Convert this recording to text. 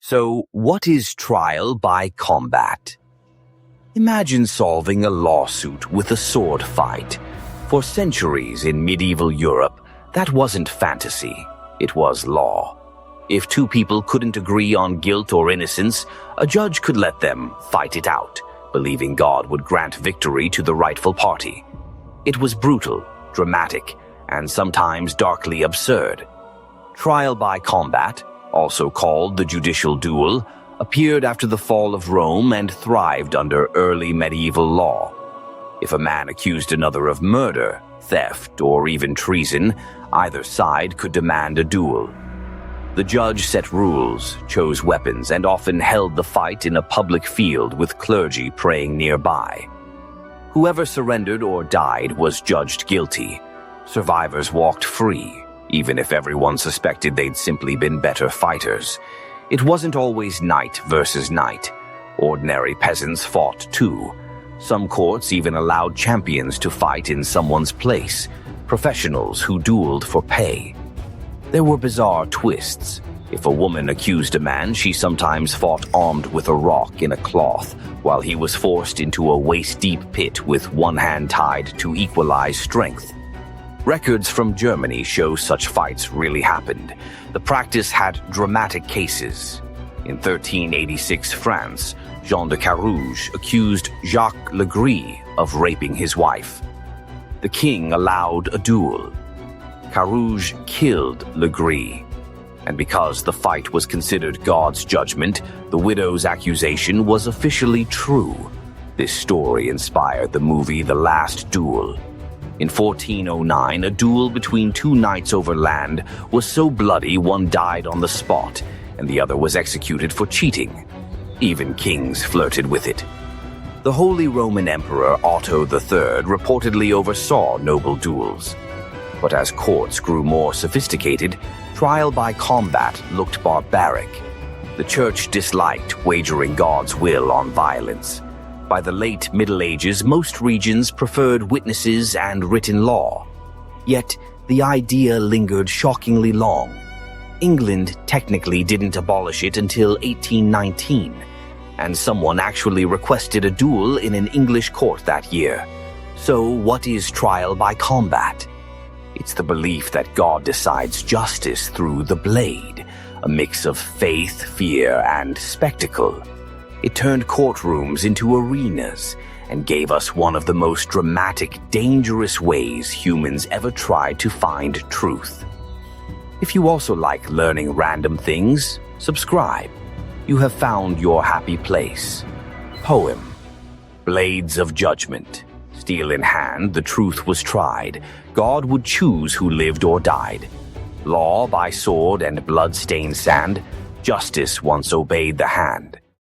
So, what is trial by combat? Imagine solving a lawsuit with a sword fight. For centuries in medieval Europe, that wasn't fantasy, it was law. If two people couldn't agree on guilt or innocence, a judge could let them fight it out, believing God would grant victory to the rightful party. It was brutal, dramatic, and sometimes darkly absurd. Trial by combat, also called the judicial duel, appeared after the fall of Rome and thrived under early medieval law. If a man accused another of murder, theft, or even treason, either side could demand a duel. The judge set rules, chose weapons, and often held the fight in a public field with clergy praying nearby. Whoever surrendered or died was judged guilty. Survivors walked free, even if everyone suspected they'd simply been better fighters. It wasn't always knight versus knight. Ordinary peasants fought too. Some courts even allowed champions to fight in someone's place, professionals who dueled for pay. There were bizarre twists. If a woman accused a man, she sometimes fought armed with a rock in a cloth, while he was forced into a waist-deep pit with one hand tied to equalize strength. Records from Germany show such fights really happened. The practice had dramatic cases. In 1386 France, Jean de Carrouges accused Jacques Le Gris of raping his wife. The king allowed a duel. Carrouges killed Le Gris, and because the fight was considered God's judgment, the widow's accusation was officially true. This story inspired the movie The Last Duel. In 1409, a duel between two knights over land was so bloody one died on the spot, and the other was executed for cheating. Even kings flirted with it. The Holy Roman Emperor Otto III reportedly oversaw noble duels. But as courts grew more sophisticated, trial by combat looked barbaric. The Church disliked wagering God's will on violence. By the late Middle Ages, most regions preferred witnesses and written law. Yet, the idea lingered shockingly long. England technically didn't abolish it until 1819, and someone actually requested a duel in an English court that year. So, what is trial by combat? It's the belief that God decides justice through the blade, a mix of faith, fear, and spectacle. It turned courtrooms into arenas and gave us one of the most dramatic, dangerous ways humans ever tried to find truth. If you also like learning random things, subscribe. You have found your happy place. Poem. Blades of Judgment. Steel in hand, the truth was tried. God would choose who lived or died. Law by sword and blood-stained sand. Justice once obeyed the hand.